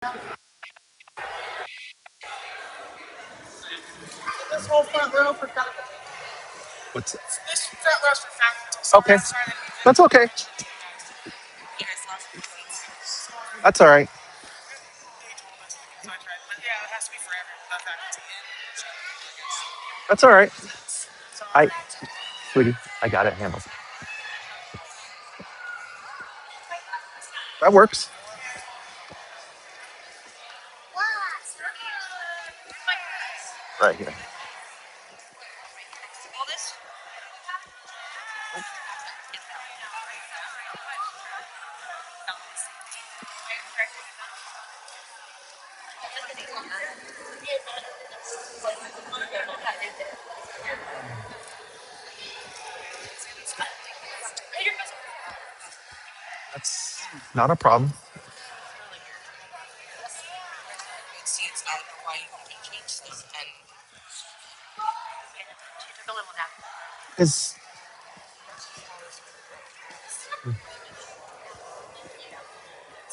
This whole front row for faculty. What's This front row's for faculty. So okay? sorry that That's okay. you guys lost the seats. That's all right. They told us because I tried, but yeah, it has to be for every the faculty. That's all right. I, Sorry. sweetie, I got it handled. That works. Right here. That's not a problem. Because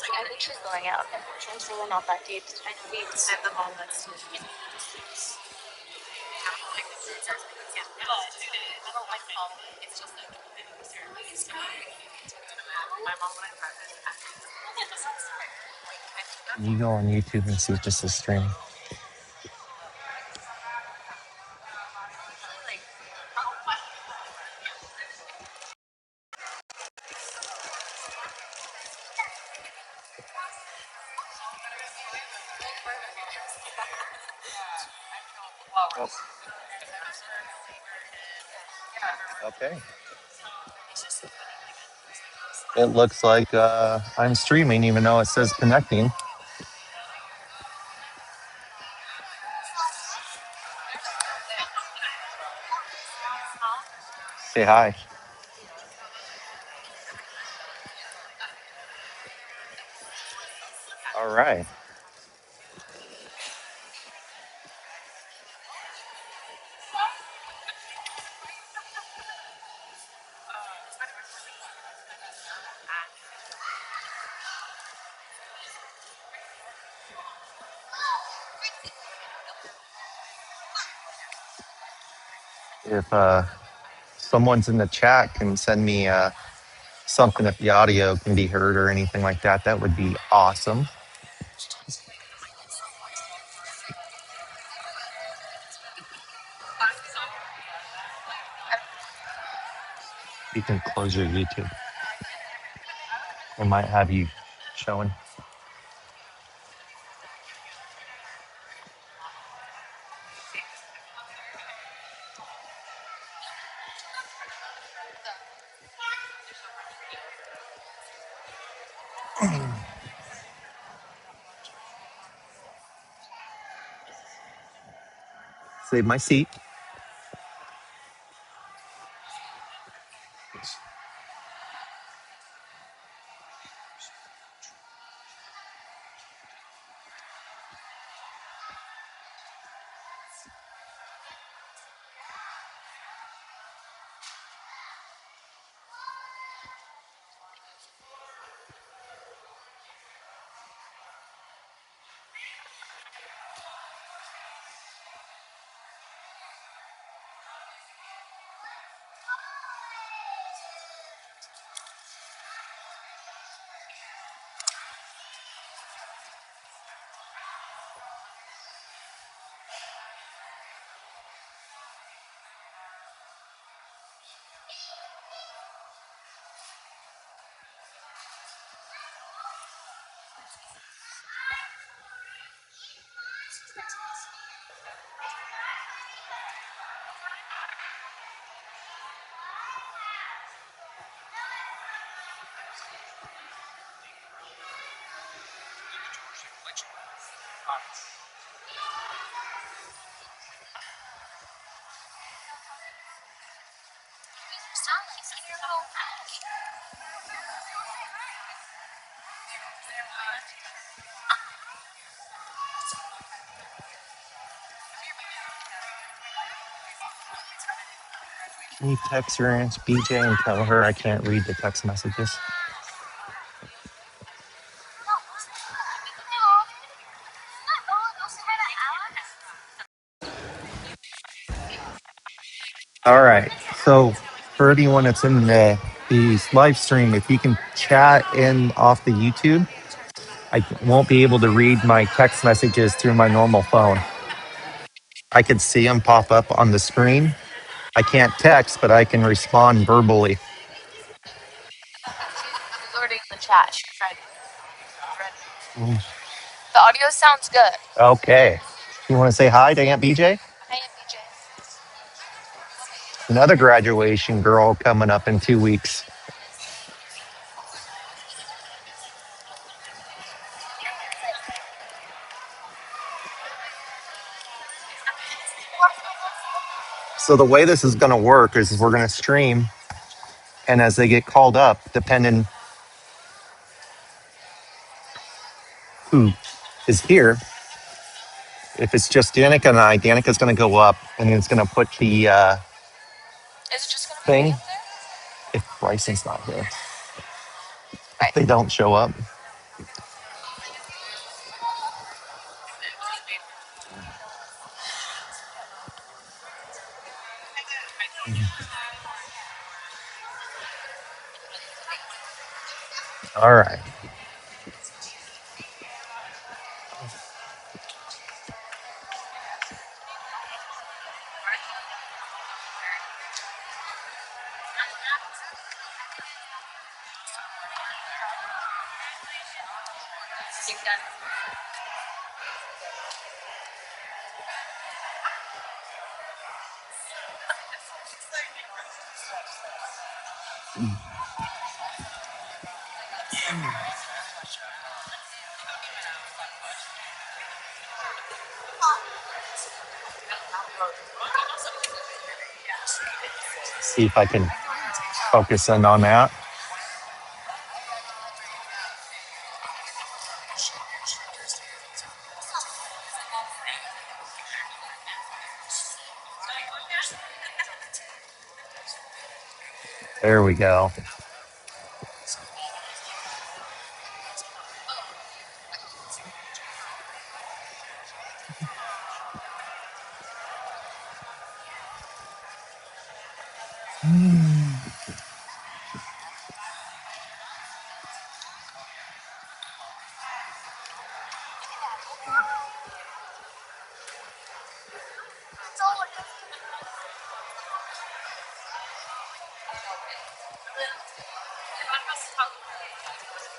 I think she's going out. She's really not that deep. At the moment. you go on YouTube and see it just as streaming. Okay. It looks like I'm streaming, even though it says connecting. Say hi. All right. If someone's in the chat can send me something if the audio can be heard or anything like that, that would be awesome. You can close your YouTube. It might have you showing. Save my seat. Can you text your Aunt BJ and tell her I can't read the text messages? All right. So for anyone that's in the live stream, if you can chat in off the YouTube, I won't be able to read my text messages through my normal phone. I could see them pop up on the screen. I can't text, but I can respond verbally. She's already in the chat. She's ready. The audio sounds good. Okay. You want to say hi to Aunt BJ? Hi, BJ. Another graduation girl coming up in 2 weeks. So the way this is going to work is we're going to stream, and as they get called up, depending who is here, if it's just Danica and I, Danica's going to go up, and it's going to put the Is it just gonna be me thing. up there? If Bryson's not here, if Right. they don't show up. All right. See if I can focus in on that. There we go.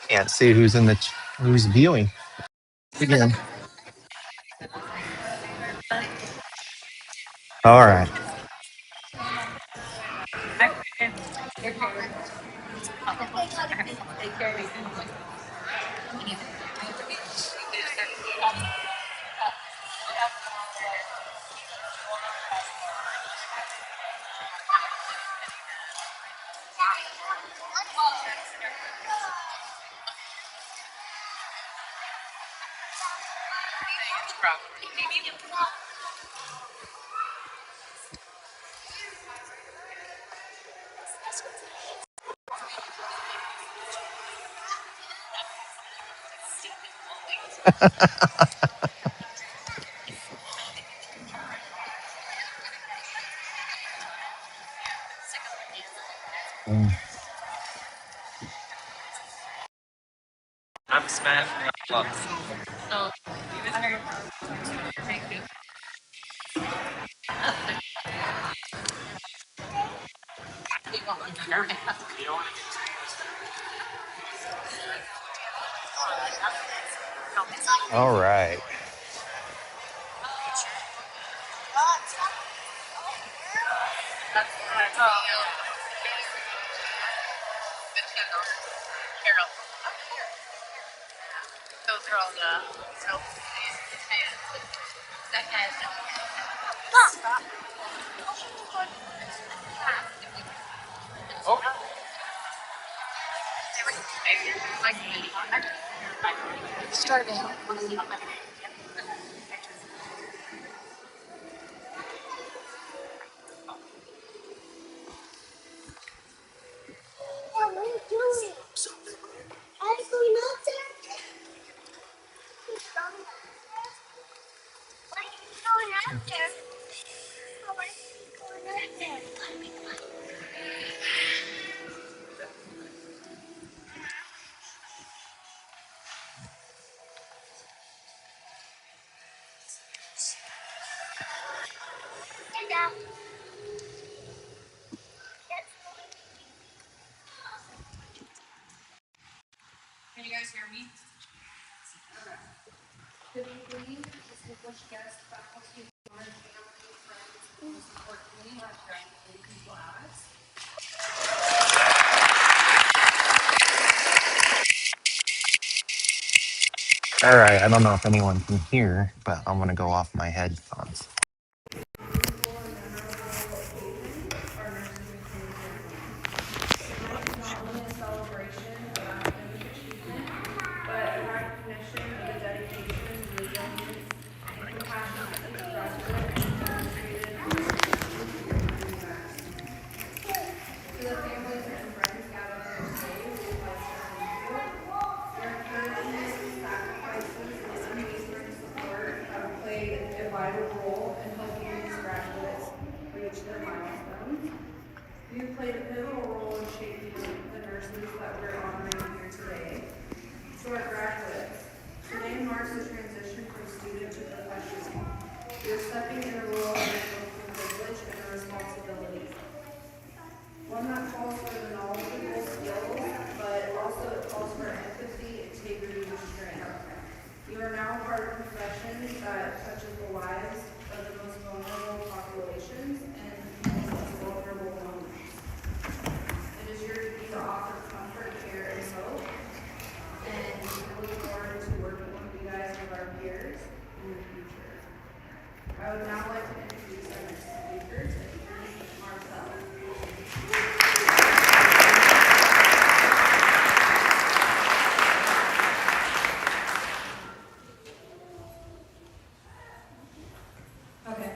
Can't see who's who's viewing. Again. All right. All right. Starting. What are you doing? I'm going out there. Why are you going out there? Can you guys hear me? Could we please distinguished guests, faculty, family, friends, and most importantly, our graduating class? All right, I don't know if anyone can hear, but I'm gonna go off my headphones. You played a pivotal role in shaping the nurses that we're honoring here today. So our graduates, today marks a transition from student to professional. You're stepping in a role of both privilege and a responsibility. One that calls for the knowledgeable skills, but also it calls for empathy, integrity, and strength. You are now part of a profession that touches the lives of the most vulnerable populations and the most vulnerable moments. It is your duty to offer comfort, care, and hope. And we look forward to working with you guys and our peers in the future. I would now like to introduce our next speaker, Marcel. Okay.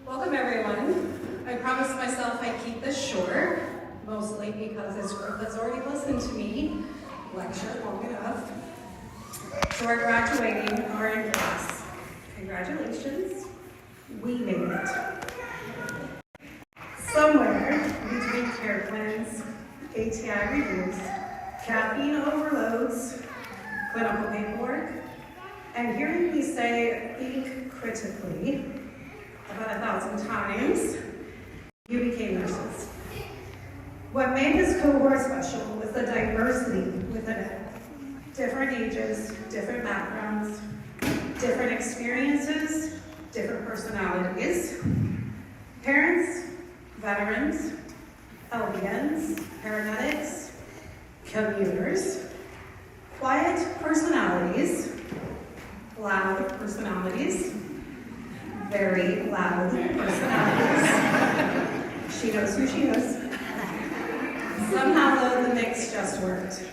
Welcome, everyone. I promised myself I'd keep this short, mostly because this group has already listened to me lecture long enough. So our graduating are in class. Congratulations. We made it. Somewhere between care plans, ATI reviews, caffeine overloads, clinical paperwork, and hearing me say think critically about 1,000 times, you became nurses. What made this cohort special was the diversity within it. Different ages, different backgrounds, different experiences, different personalities. Parents, veterans, LVNs, paramedics, commuters, quiet personalities, loud personalities, very loud personalities. She knows who she is. Somehow, though, the mix just worked.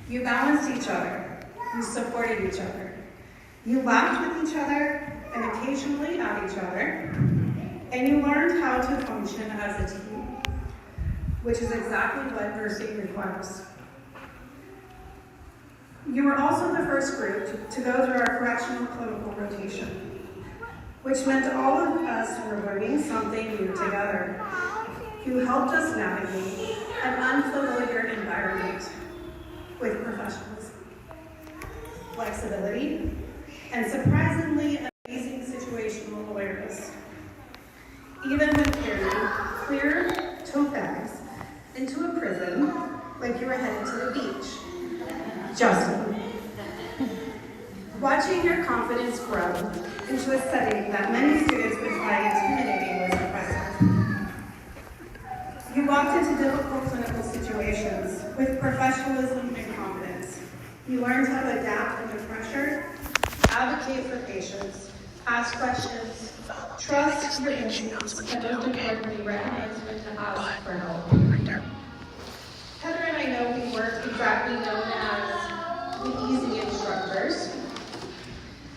You balanced each other. You supported each other. You laughed with each other and occasionally at each other. And you learned how to function as a team, which is exactly what nursing requires. You were also the first group to go through our correctional clinical rotation, which meant all of us were learning something new together. You helped us navigate an unfamiliar environment with professionalism, flexibility, and surprisingly amazing situational awareness. Even when carrying clear tote bags into a prison like you were headed to the beach. Justin. Watching your confidence grow into a setting that many students would find intimidating was impressive. You walked into difficult clinical situations with professionalism and confidence. You learned how to adapt under pressure, advocate for patients, ask questions, trust your instincts, and most importantly, recognize when to ask for help. Heather and I know we weren't exactly known as the easy instructors,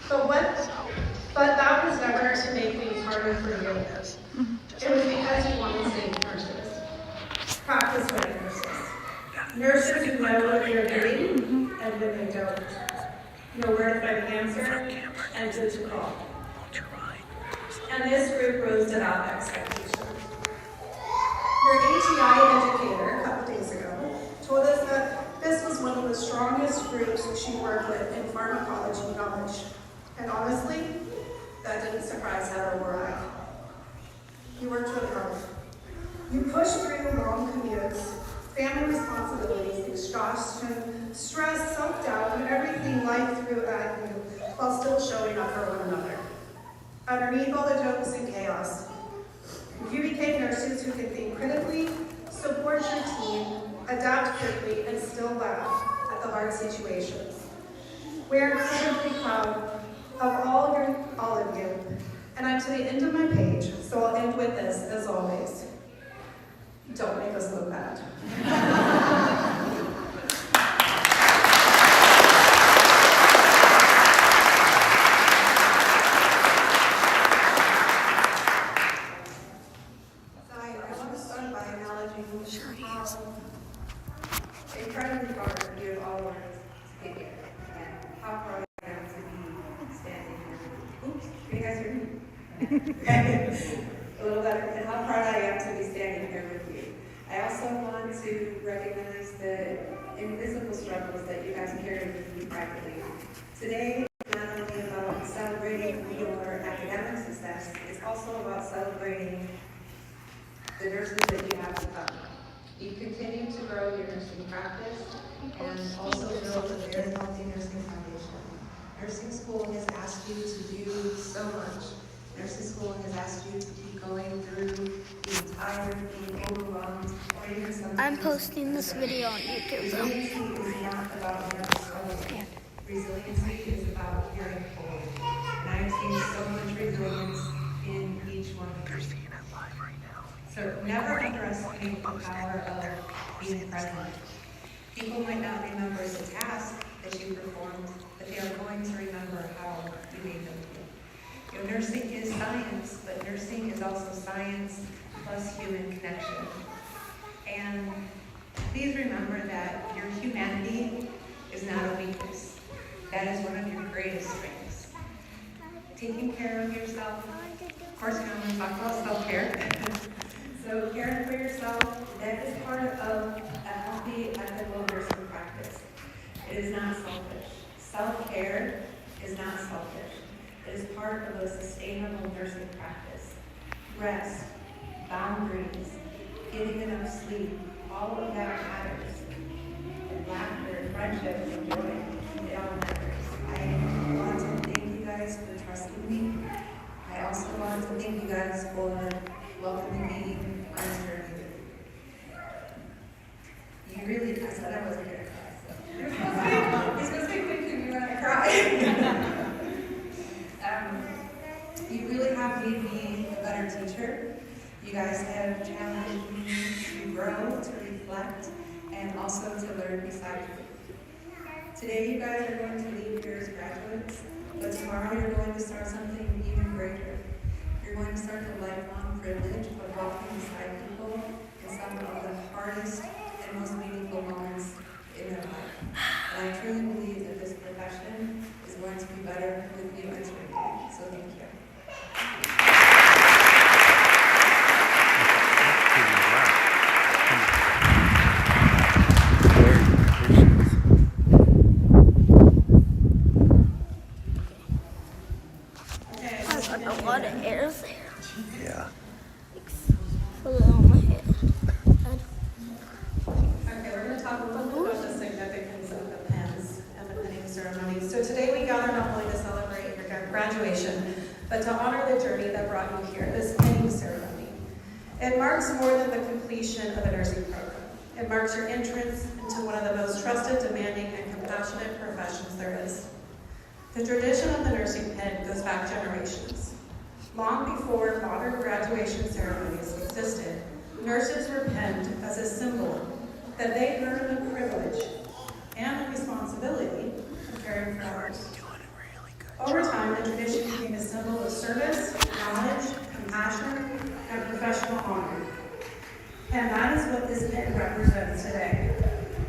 but that was never to make things harder for you. It was because you wanted safe nurses. Practice with nurses. Nurses who know what they're doing and when they don't. Know where to find the answer and who to call. and this group rose to that expectation. Your ATI educator, a couple days ago, told us that this was one of the strongest groups she worked with in pharmacology knowledge. And honestly, that didn't surprise Heather or I. You worked really hard. You pushed through long commutes, family responsibilities, exhaustion, stress, self-doubt, and everything life threw at you while still showing up for one another. Underneath all the jokes and chaos, you became nurses who can think critically, support your team, adapt quickly, and still laugh at the hard situations. We're incredibly proud of all of you. And I'm to the end of my page, so I'll end with this, as always. Don't make us look bad. I want to start by acknowledging how incredibly hard you have all worked to get here, and how proud I am to be standing here. Oops, can you guys hear me? A little better. And how proud I am to be standing here with you. I also want to recognize the invisible struggles that you guys carry with you privately. Today is not only about celebrating your academic success, it's also about celebrating the nurses that you have become. You continue to grow your nursing practice and also build a very healthy nursing foundation. Nursing school has asked you to do so much. Nursing school has asked you to keep going through being tired, being overwhelmed, or even sometimes. I'm posting this video on YouTube. Resiliency is not about never struggling. Resiliency is about hearing forward. And I've seen so much resilience in each one of you. So never underestimate the power of being present. People might not remember the task that you performed, but they are going to remember how you made them feel. You know, nursing is science, but nursing is also science plus human connection. And please remember that your humanity is not a weakness. That is one of your greatest strengths. Taking care of yourself, of course, we're going to talk about self-care. So caring for yourself, that is part of a healthy, ethical nursing practice. It is not selfish. Self-care is not selfish. It is part of a sustainable nursing practice. Rest, boundaries, getting enough sleep, all of that matters. And laughter, friendship, and joy, it all matters. I want to thank you guys for trusting me. I also want to thank you guys for welcoming me on this journey with you. You really, I said I wasn't going to cry. So. You're supposed to be thinking you're going to cry. You really have made me a better teacher. You guys have challenged me to grow, to reflect, and also to learn beside you. Today you guys are going to leave here as graduates, but tomorrow you're going to start something even greater. You're going to start the lifelong privilege of walking beside people in some of the hardest and most meaningful moments in their life. And I truly believe that this profession is going to be better with you entering it. So thank you. A lot of air there. Yeah. A little on my head. Okay, we're going to talk a little bit about the significance of the pens and the pinning ceremony. So today we gather not only to celebrate your graduation, but to honor the journey that brought you here, this pinning ceremony. It marks more than the completion of a nursing program. It marks your entrance into one of the most trusted, demanding, and compassionate professions there is. The tradition of the nursing pen goes back generations. Long before modern graduation ceremonies existed, nurses were penned as a symbol that they earned the privilege and the responsibility of caring for others. Over time, the tradition became a symbol of service, knowledge, compassion, and professional honor. And that is what this pen represents today.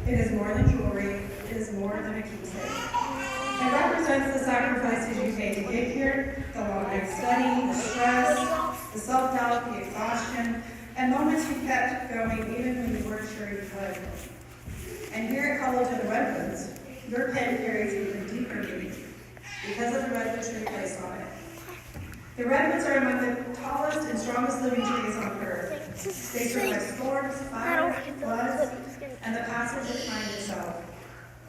It is more than jewelry, it is more than a keepsake. It represents the sacrifices you made to get here, the long night study, the stress, the self-doubt, the exhaustion, and moments you kept going even when you weren't sure you could. And here at College of the Redwoods, your pen carries even deeper meaning because of the redwood tree placed on it. The redwoods are among the tallest and strongest living trees on earth. They survive storms, fire, floods, and the passage of time itself.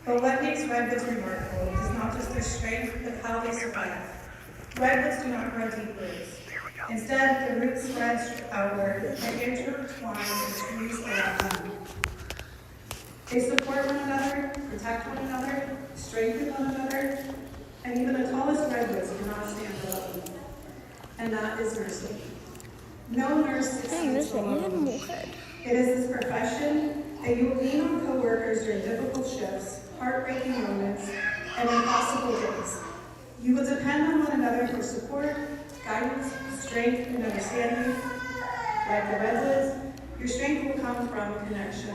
But what makes redwoods remarkable is not just their strength, but how they survive. Redwoods do not grow deep roots. Instead, the roots spread outward and intertwine the trees around them. They support one another, protect one another, strengthen one another, and even the tallest redwoods cannot stand alone. And that is nursing. No nurse succeeds alone. It is this profession that you will lean on coworkers during difficult shifts, heartbreaking moments, and impossible days. You will depend on one another for support, guidance, strength, and understanding. Like the redwoods, your strength will come from connection.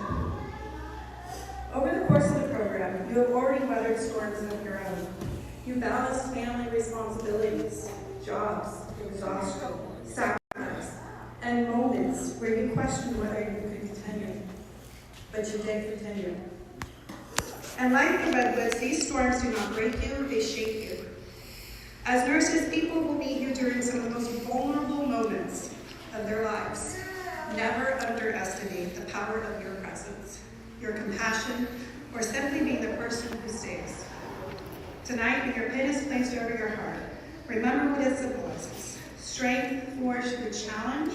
Over the course of the program, you have already weathered storms of your own. You balanced family responsibilities, jobs, exhaustion, sacrifice, and moments where you questioned whether you could continue. But you did continue. And like the redwoods, these storms do not break you, they shape you. As nurses, people will meet you during some of the most vulnerable moments of their lives. Never underestimate the power of your presence, your compassion, or simply being the person who stays. Tonight, when your pen is placed over your heart, remember what it symbolizes. Strength forged through challenge,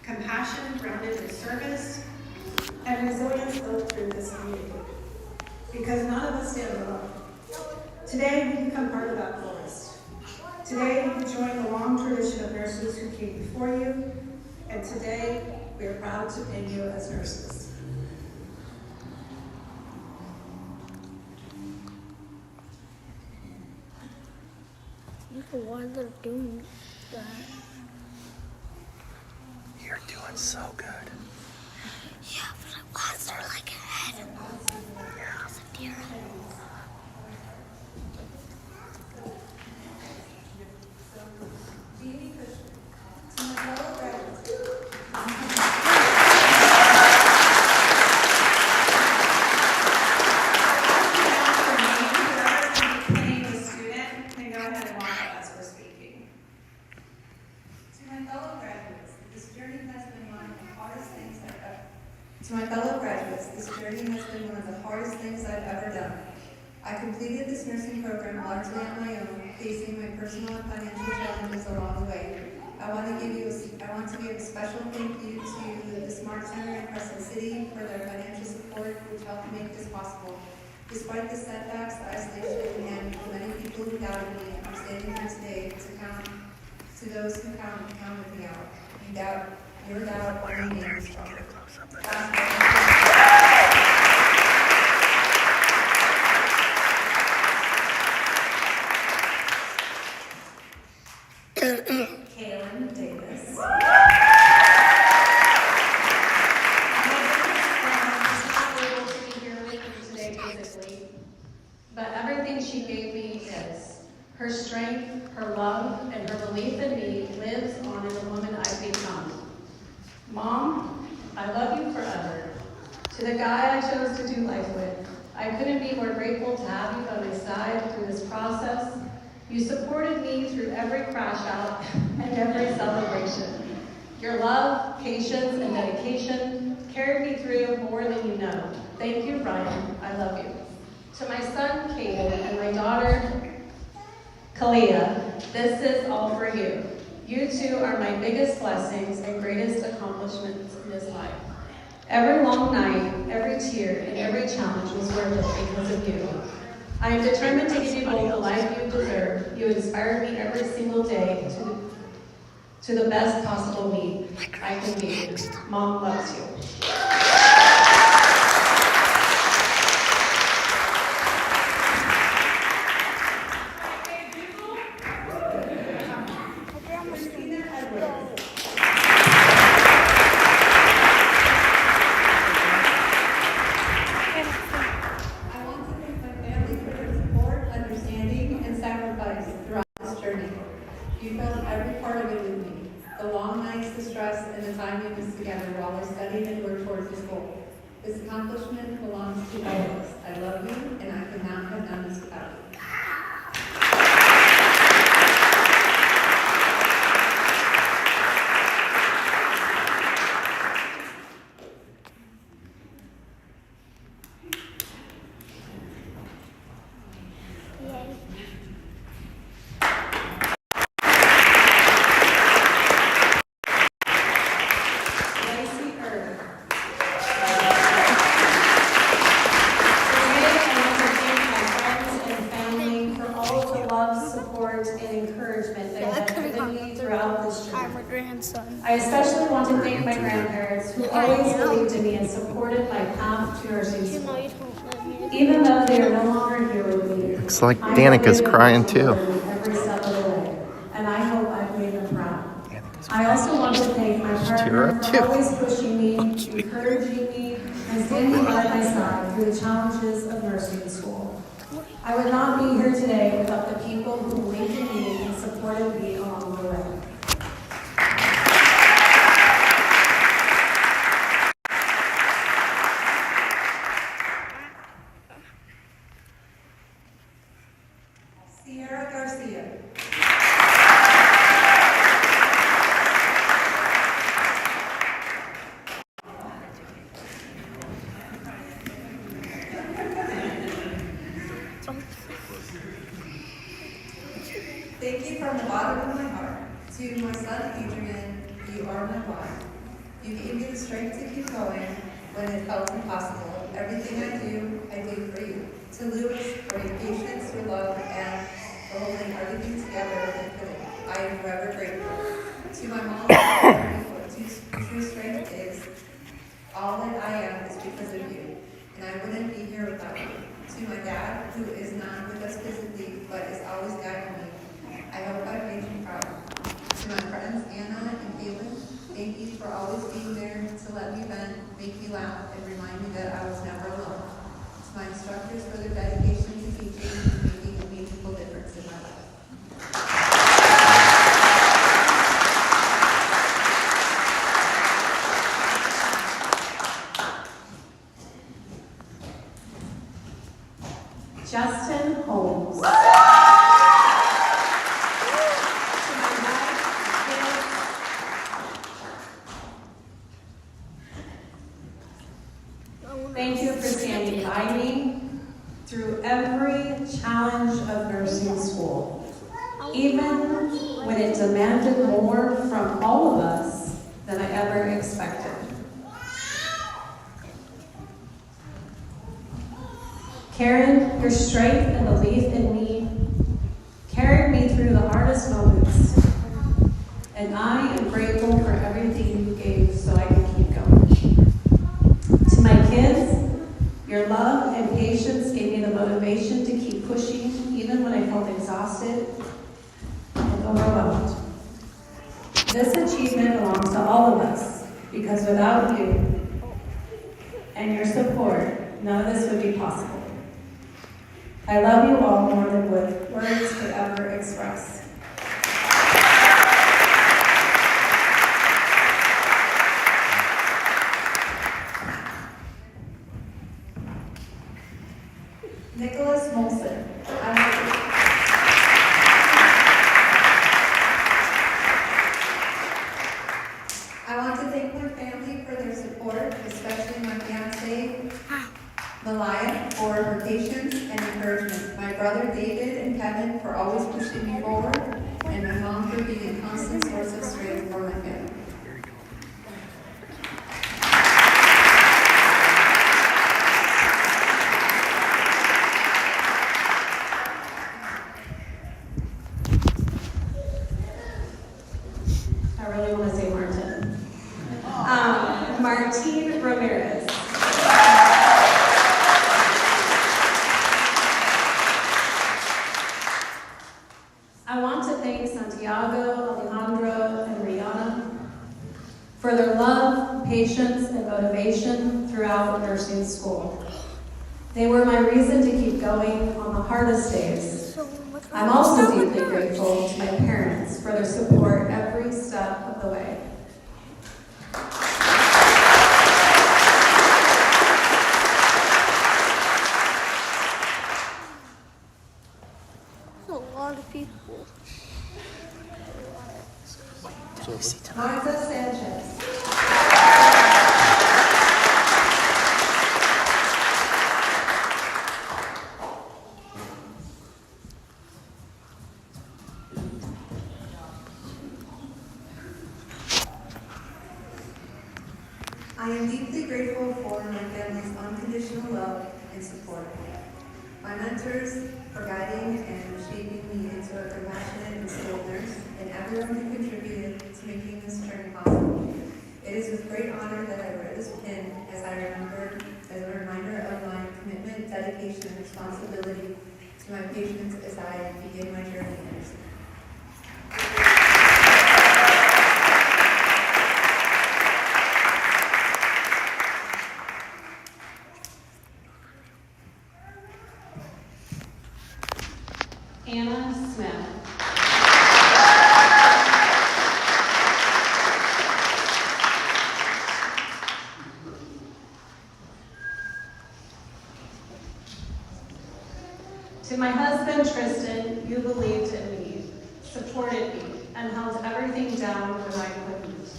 compassion grounded in service, and resilience built through this community. Because none of us stand alone. Today, we become part of that forest. Today, you join the long tradition of nurses who came before you, and today, we are proud to pin you as nurses. Why they're doing that? You're doing so good. Yeah, but I lost her like a head. Yeah. It's a deer head. To my fellow graduates, this journey has been one of the hardest things I've ever done. I completed this nursing program largely on my own, facing my personal and financial challenges along the way. I want to give a special thank you to the Smart Center in Crescent City for their financial support, which helped make this possible. Despite the setbacks, the isolation, and the many people who doubted me, I'm standing here today to those who counted me out. Your doubt only made me stronger. Kaylin Davis. But everything she gave me is. Her strength, her love, and her belief in me lives on in the woman I've become. Mom, I love you forever. To the guy I chose to do life with, I couldn't be more grateful to have you by my side through this process. You supported me through every crash out and every celebration. Your love, patience, and dedication carried me through more than you know. Thank you, Ryan. I love you. To my son, Caden, and my daughter, Kalia, this is all for you. You two are my biggest blessings and greatest accomplishments in this life. Every long night, every tear, and every challenge was worth it because of you. I am determined to give you both the life you deserve. You inspire me every single day to the best possible me I can be. Mom loves you. Christina Edwards. I want to thank my family for their support, understanding, and sacrifice throughout this journey. You felt every part of it with me. The long the stress and the time we missed together while I studied and worked towards this goal. This accomplishment belongs to all of us. I love you, and I could not have done this without you. I especially want to thank my grandparents who always believed in me and supported my path to nursing school. Even though they are no longer here with me, Looks like Danica's crying too. Every step of the way, and I hope I've made them proud. I also want to thank my partner for always pushing me, encouraging me, and standing by my side through the challenges of nursing school. I would not be here today without the people who believed in me and supported me along the way. Thank you from the bottom of my heart. To my son Adrian, you are my wife. You gave me the strength to keep going when it felt impossible. Everything I do for you. To Lewis, for your patience, your love, and for holding everything together and putting. I am forever grateful. To my mom, what true strength is. All that I am is because of you, and I wouldn't be here without you. To my dad, who is not with us physically, but is always guiding me. I hope I've made you proud. To my friends, Anna and Caitlin, thank you for always being there to let me vent, make me laugh, and remind me that I was never alone. To my instructors for their dedication to teaching and making a meaningful difference in my life. Justin Holmes. Thank you for standing by me through every challenge of nursing school, even when it demanded more from all of us than I ever expected. Karen, your strength and belief in me carried me through the hardest moments, and I am grateful for everything you gave so I could keep going. To my kids, your love and patience gave me the motivation to keep pushing even when I felt exhausted and overwhelmed. This achievement belongs to all of us because without you and your support, none of this would be possible. I love you all more than words could ever express. Nicholas Molson. I want to thank my family for their support, especially my fiancée, Malaya, for her patience and encouragement. My brother David and Kevin for always pushing me forward, and my mom for being a constant source of strength for my family. I really want to say Martin. Martine Ramirez. I want to thank Santiago, Alejandro, and Rihanna for their love, patience, and motivation throughout nursing school. They were my reason to keep going on the hardest days. I'm also deeply grateful to my parents for their support every step of the way. lot of people. Moises Sanchez. I am deeply grateful for my family's unconditional love and support. My mentors for guiding and shaping me into a compassionate and skilled nurse, and everyone who contributed to making this journey possible. It is with great honor that I wear this pin as a reminder of my commitment, dedication, and responsibility to my patients as I begin my journey in nursing. Anna Smith. To my husband, Tristan, you believed in me, supported me, and held everything down when I couldn't.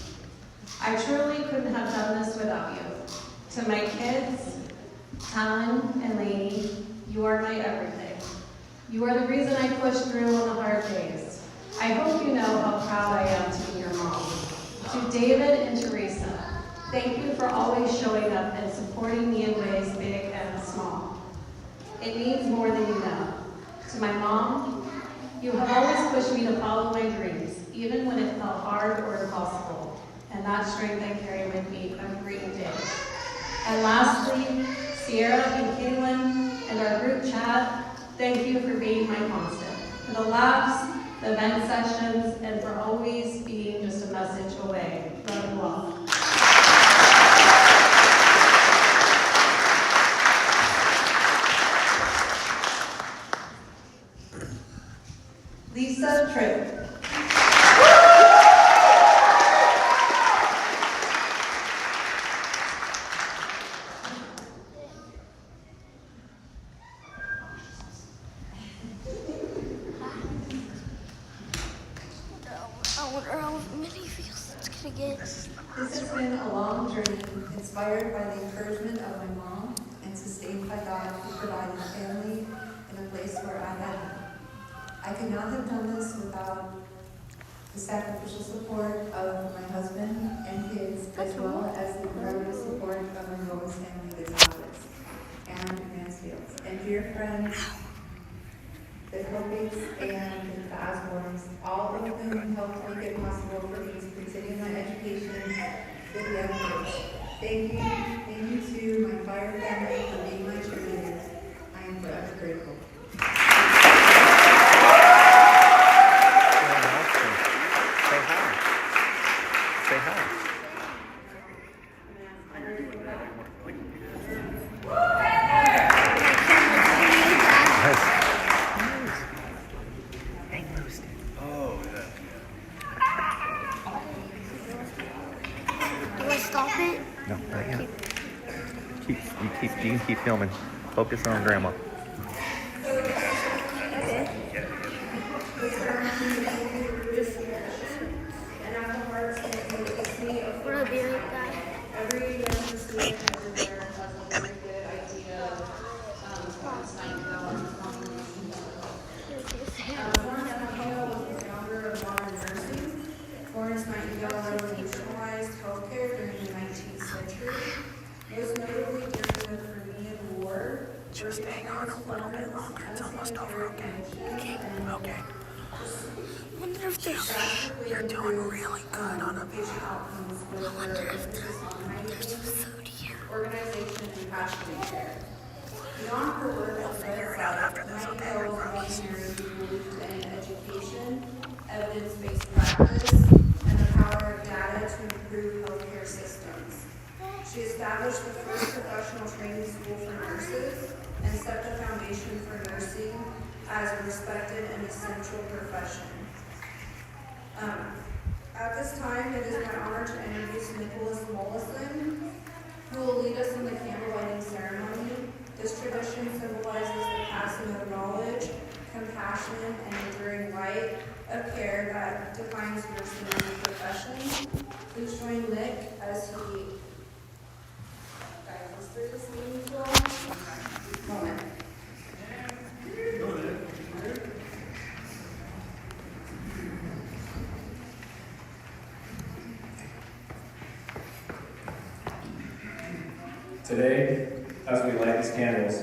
I truly couldn't have done this without you. To my kids, Talon and Lainey, you are my everything. You are the reason I pushed through on the hard days. I hope you know how proud I am to be your mom. To David and Teresa, thank you for always showing up and supporting me in ways big and small. It means more than you know. To my mom, you have always pushed me to follow my dreams, even when it felt hard or impossible. And that strength I carry with me every day. And lastly, Sierra and Caitlin and our group chat, thank you for being my constant. For the laughs, the event sessions, and for always being just a message away. Love you all. Lisa Tripp. I wonder how many views it's gonna get. This has been a long journey, inspired by the encouragement of my mom and sustained by God who provided family in a place where I had none. I could not have done this without the sacrificial support of my husband and kids, as well as the incredible support of my Rose family Gonzalez and Mansfield, and dear friends, the Copies and the Osborns, all of whom helped make it possible for me to continue my education with the Edwards. Thank you to my fire family for being my cheerleaders. I am forever grateful. Say hi. Do I stop it? No, not yet. You can keep filming. Focus on grandma. Would I be right back? Every young student everywhere has a very good idea of Florence Nightingale. Florence Nightingale was the founder of modern nursing. Florence Nightingale revolutionized healthcare during the 19th century, most notably during the Crimean War. Just hang on a little bit longer. It's almost over, okay? Okay. I wonder if you're doing really good on a patient outcomes. I wonder if there's food here. Organization and passionate care. Beyond her work at the bedside, Nightingale was a visionary who believed in education, evidence-based practice, and the power of data to improve healthcare systems. She established the first professional training school for nurses and set the foundation for nursing as a respected and essential profession. At this time, it is my honor to introduce Nicholas Mollison, who will lead us in the candle lighting ceremony. This tradition symbolizes the passing of knowledge, compassion, and enduring light of care that defines nursing as a profession. Please join Nick as he guides us through this meaningful moment. Today, as we light these candles,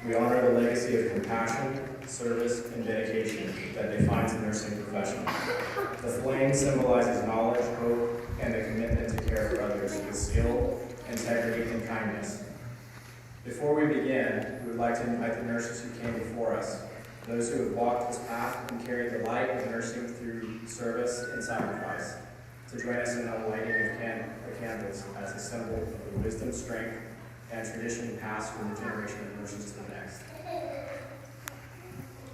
we honor the legacy of compassion, service, and dedication that defines the nursing profession. The flame symbolizes knowledge, hope, and the commitment to care for others with skill, integrity, and kindness. Before we begin, we would like to invite the nurses who came before us, those who have walked this path and carried the light of nursing through service and sacrifice, to join us in the lighting of candles as a symbol of the wisdom, strength, and tradition passed from the generation of nurses to the next.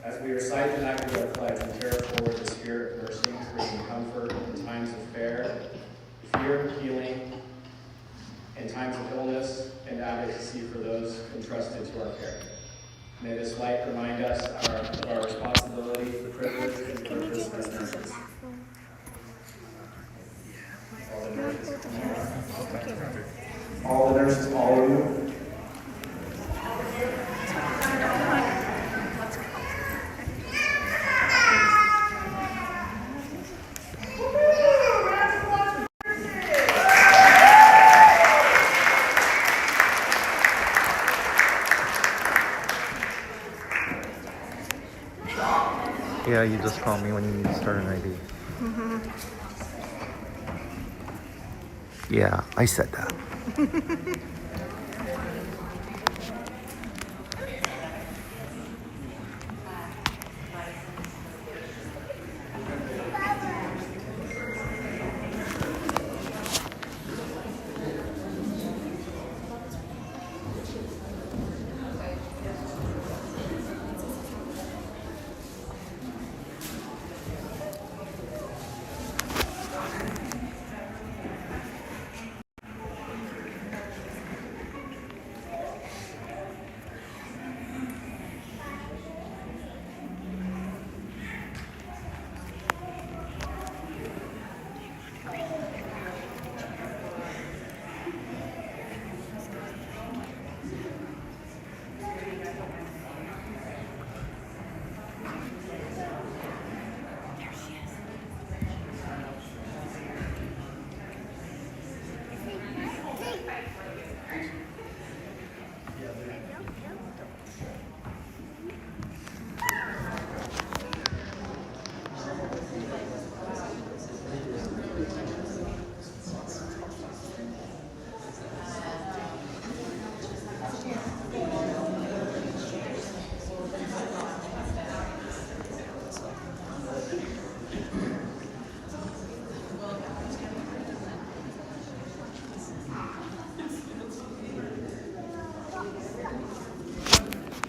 As we recite the Act of Pledge, we carry forward the spirit of nursing, bringing comfort in times of fear, healing, in times of illness, and advocacy for those entrusted to our care. May this light remind us of our responsibility, privilege, and purpose as nurses. All the nurses, all of you. Yeah, you just call me when you need to start an ID. Yeah, I said that.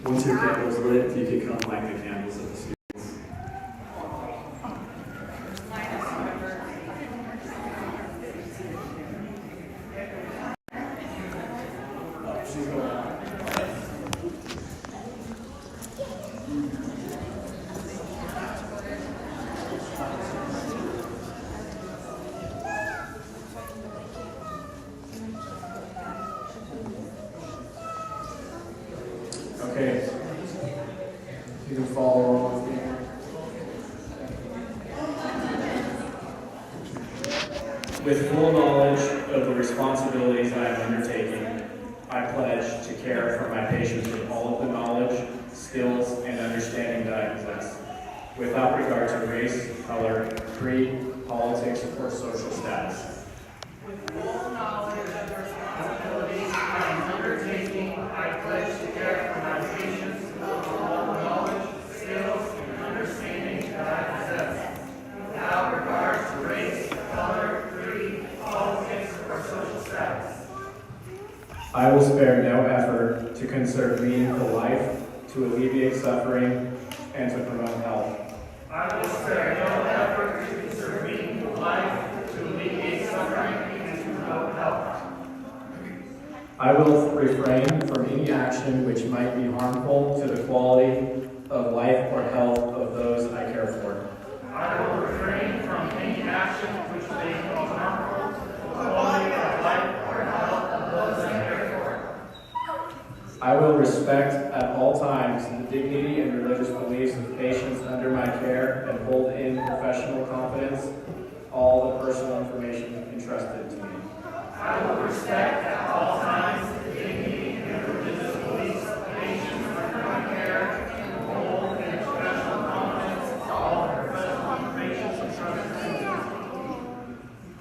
Once your candle's lit, you can come light the candles of the students. She's going on. Okay, you can follow along with me. With full knowledge of the responsibilities I am undertaking, I pledge to care for my patients with all of the knowledge, skills, and understanding that I possess, without regard to race, color, creed, politics, or social status. With full knowledge of the responsibilities I am undertaking, I pledge to care for my patients with all the knowledge, skills, and understanding that I possess, without regard to race, color, creed, politics, or social status. I will spare no effort to conserve meaningful life, to alleviate suffering, and to promote health. I will spare no effort to conserve meaningful life, to alleviate suffering, and to promote health. I will refrain from any action which might be harmful to the quality of life or health of those I care share and hold in professional confidence all the personal information entrusted to me. I will respect at all times the dignity and religious beliefs of nations under my care and hold in professional confidence all the professional information entrusted to me.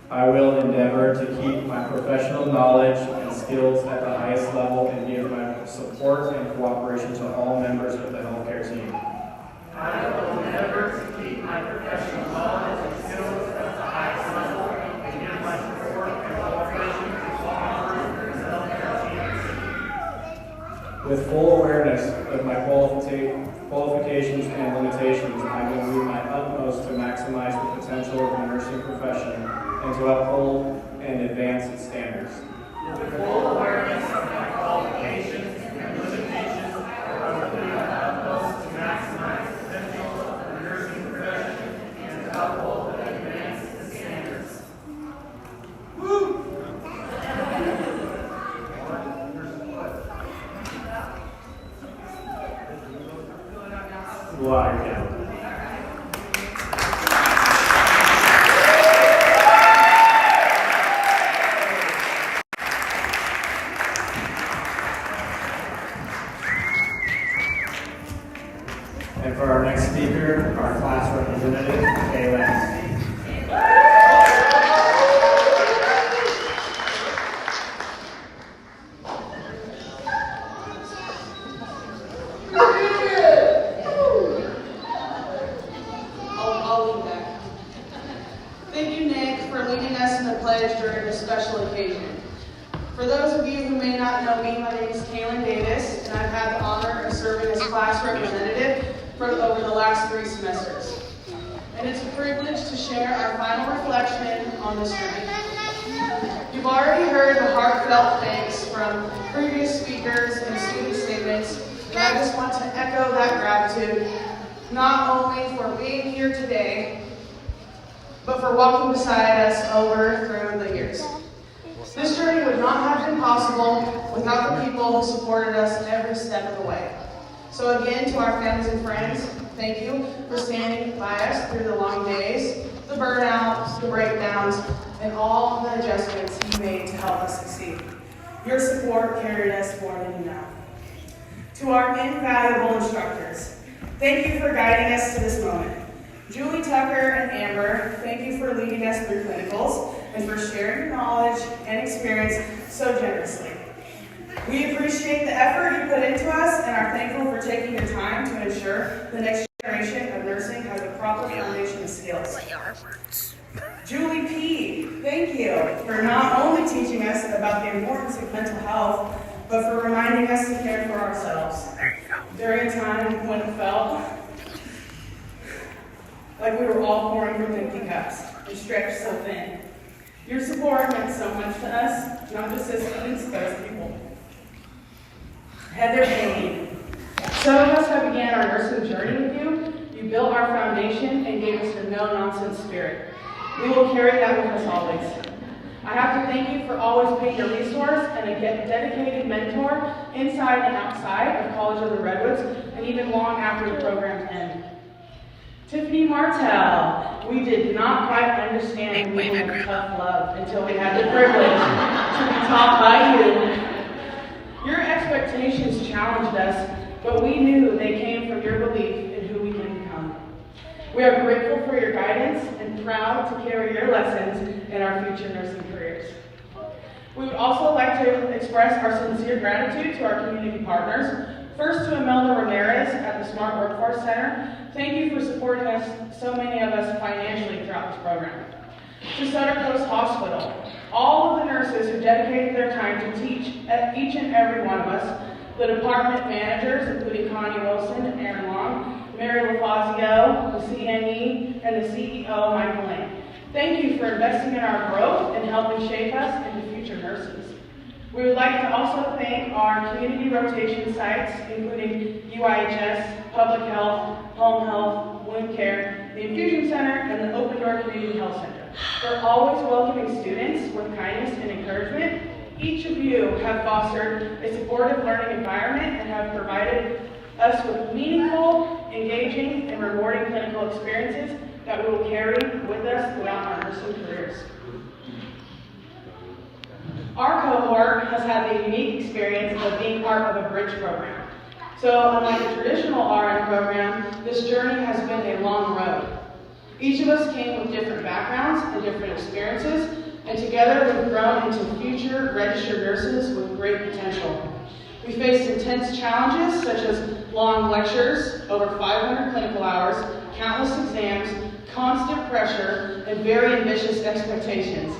I will endeavor to keep my professional knowledge and skills at the highest level and give my support and cooperation to all members of the healthcare team. I will endeavor to keep my professional knowledge and skills at the highest level and give my support and cooperation to all members of the healthcare team. With full awareness of my qualifications and limitations, I will do my utmost to maximize the potential of the nursing profession and to uphold and advance its standards. With full awareness of my qualifications and limitations, I will do my utmost to maximize the potential of the nursing profession and to uphold and advance its standards. Water down. And for our next speaker, our class representative, Kayla. I'll leave that. Thank you, Nick, for leading us in the pledge during this special occasion. For those of you who may not know me, my name is Kaylin Davis, and I've had the honor of serving as class representative for over the last 3 semesters. And it's a privilege to share our final reflection on this journey. You've already heard the heartfelt thanks from previous speakers and student statements, and I just want to echo that gratitude, not only for being here today, but for walking beside us over through the years. This journey would not have been possible without the people who supported us every step of the way. So again, to our families and friends, thank you for standing by us through the long days, the burnouts, the breakdowns, and all the adjustments you made to help us succeed. Your support carried us more than you know. To our invaluable instructors, thank you for guiding us to this moment. Julie, Tucker, and Amber, thank you for leading us through clinicals and for sharing your knowledge and experience so generously. We appreciate the effort you put into us and are thankful for taking your time to ensure the next generation of nursing has a proper foundation of skills. Julie P., thank you for not only teaching us about the importance of mental health, but for reminding us to care for ourselves during a time when it felt like we were all pouring from empty cups and stretched so thin. Your support meant so much to us, not just as students, but as people. Heather Payne. Some of us have began our nursing journey with you. You built our foundation and gave us your no-nonsense spirit. We will carry that with us always. I have to thank you for always being a resource and a dedicated mentor inside and outside of College of the Redwoods, and even long after the program's end. Tiffany Martell, we did not quite understand the meaning of tough love until we had the privilege to be taught by you. Your expectations challenged us, but we knew they came from your belief in who we can become. We are grateful for your guidance and proud to carry your lessons in our future nursing careers. We would also like to express our sincere gratitude to our community partners. First to Imelda Ramirez at the Smart Workforce Center. Thank you for supporting us, so many of us, financially throughout this program. To Sutter Coast Hospital, all of the nurses who dedicated their time to teach each and every one of us, the department managers, including Connie Wilson and Aaron Long, Mary LaFazio, the CNE, and the CEO, Michael Lane. Thank you for investing in our growth and helping shape us into future nurses. We would like to also thank our community rotation sites, including UIHS, Public Health, Home Health, Wound Care, the Infusion Center, and the Open Door Community Health Center. For always welcoming students with kindness and encouragement. Each of you have fostered a supportive learning environment and have provided us with meaningful engaging, and rewarding clinical experiences that we will carry with us throughout our nursing careers. Our cohort has had the unique experience of being part of a bridge program. So unlike a traditional RN program, this journey has been a long road. Each of us came with different backgrounds and different experiences, and together we've grown into future registered nurses with great potential. We faced intense challenges such as long lectures, over 500 clinical hours, countless exams, constant pressure, and very ambitious expectations.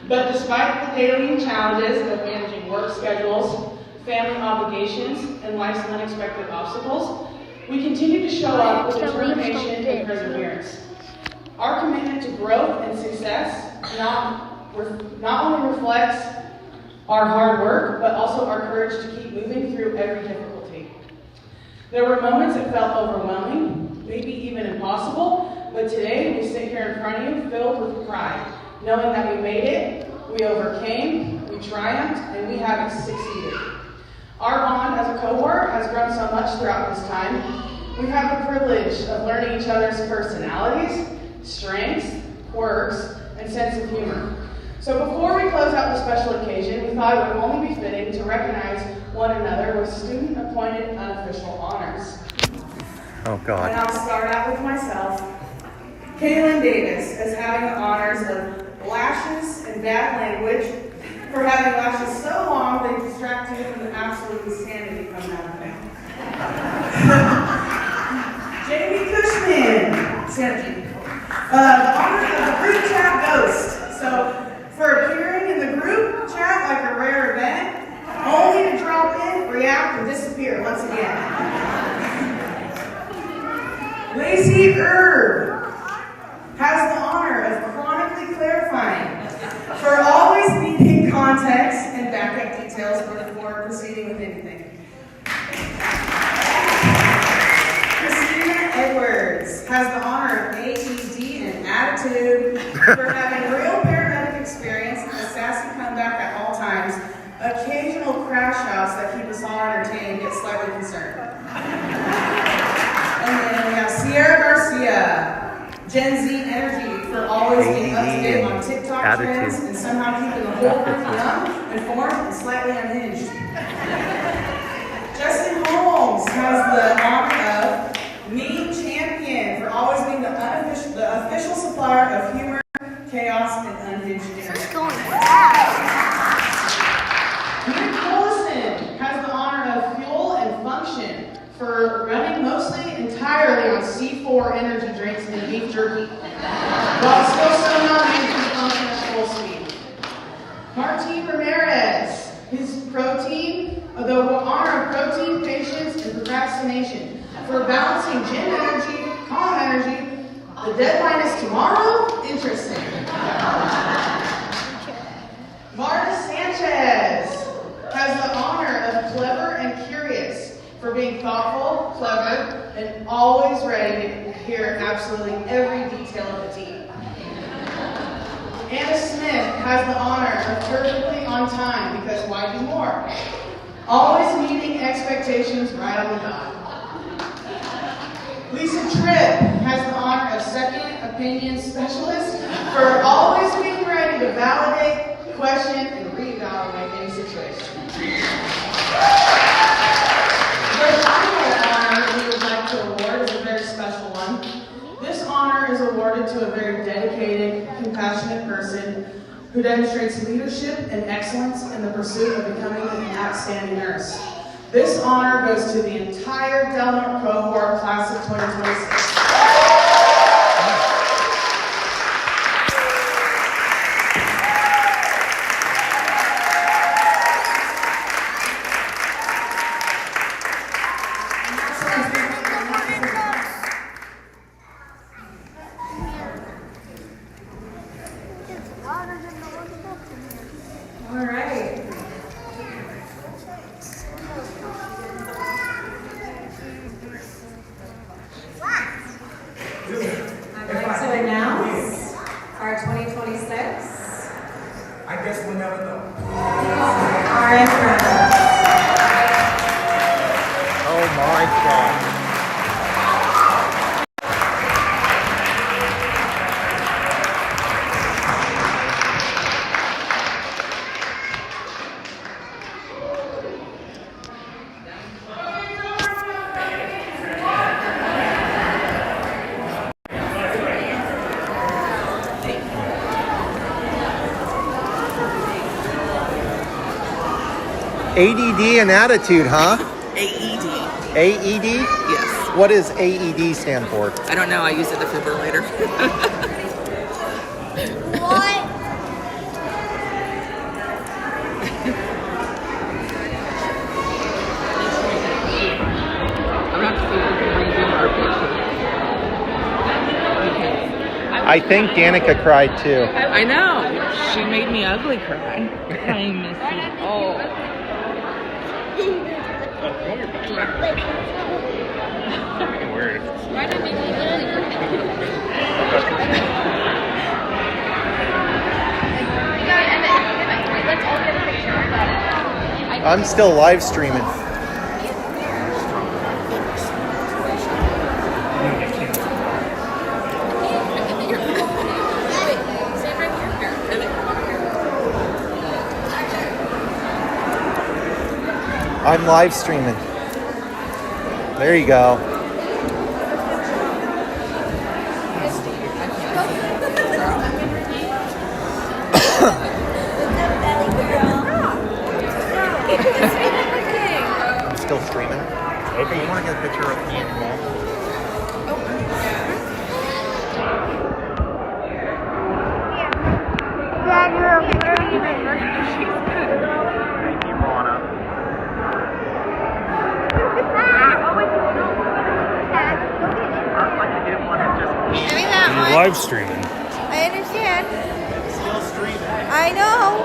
But despite the daily challenges of managing work schedules, family obligations, and life's unexpected obstacles, we continue to show up with determination and perseverance. Our commitment to growth and success not only reflects our hard work, but also our courage to keep moving through every difficulty. There were moments that felt overwhelming, maybe even impossible, but today we sit here in front of you filled with pride, knowing that we made it, we overcame, we triumphed, and we have succeeded. Our bond as a cohort has grown so much throughout this time. We've had the privilege of learning each other's personalities, strengths, quirks, and sense of humor. So before we close out the special occasion, we thought it would only be fitting to recognize one another with student-appointed unofficial honors. Oh, God. And I'll start out with myself. Kaylin Davis is having the honors of lashes and bad language for having lashes so long they distract you from the absolute insanity coming out of them. Jamie Cushman, Santa the honor of the group chat ghost. So, for appearing in the group chat like a rare event, only to drop in, react, and disappear once again. Lacey Erb has the honor of chronically clarifying, for always needing context and backup details before proceeding with anything. Christina Edwards has the honor of AED and attitude for having real paramedic experience and a sassy comeback at all times. Occasional crash outs that keep us all entertained get slightly concerned. And then we have Sierra Garcia, Gen Z energy for always being up to date on TikTok trends and somehow keeping the whole group young, informed, and slightly unhinged. Justin Holmes has the honor of Meme Champion for always being the official supplier of humor, chaos, and unhinged energy. Nick Collison has the honor of Fuel and Function for running mostly entirely on C4 energy drinks and beef jerky, while still somehow managing to function at full speed. Martin Ramirez, his protein, the honor of protein, patience, and procrastination for balancing gym energy, calm energy. The deadline is tomorrow? Interesting. Marta Sanchez has the honor of clever and curious for being thoughtful, clever, and always ready to hear absolutely every detail of the team. Anna Smith has the honor of perfectly on time, because why do more? Always meeting expectations right on the dot. Lisa Tripp has the honor of second opinion specialist for always being ready to validate, question, and reevaluate any situation. The final honor we would like to award is a very special one. This honor is awarded to a very dedicated, compassionate person who demonstrates leadership and excellence in the pursuit of becoming an outstanding nurse. This honor goes to the entire Del Norte cohort class of 2026. All right. I'd like to announce our 2026 I guess we'll never know. RN program. Oh, my God. ADD and attitude, huh? AED. AED? Yes. What does AED stand for? I don't know. I use a defibrillator. What? I'm not sure if we can redo our picture. I think Danica cried too. I know. She made me ugly cry. I miss you. Oh. Weird. Why did you Let's all get a picture. I'm still live streaming. I'm live streaming. There you go. I'm still streaming. Okay. You want to get a picture of me and your mom? Dad, you're okay. Thank you, Mona. You're live streaming. I understand. Still streaming. I know.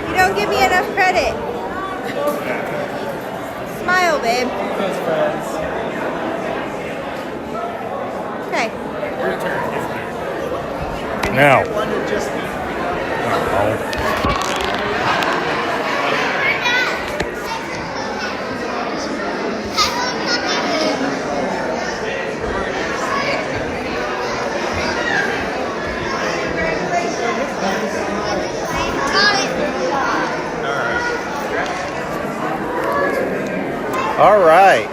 You don't give me enough credit. Smile, babe. Okay. Now. All right.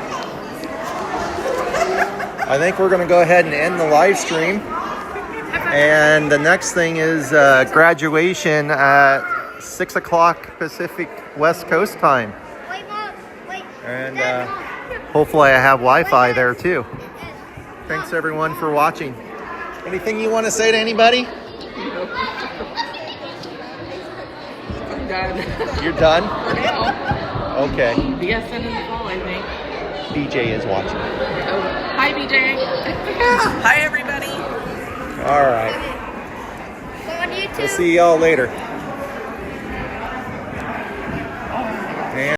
I think we're going to go ahead and end the live stream. And the next thing is graduation at 6 o'clock Pacific West Coast time. Wait, Mom. Wait. And hopefully I have Wi-Fi there too. Thanks everyone for watching. Anything you want to say to anybody? I'm done. You're done? For now. Okay. BSN in the fall, I think. BJ is watching. Oh, hi, BJ. Hi, everybody. All right. Go on YouTube. We'll see y'all later.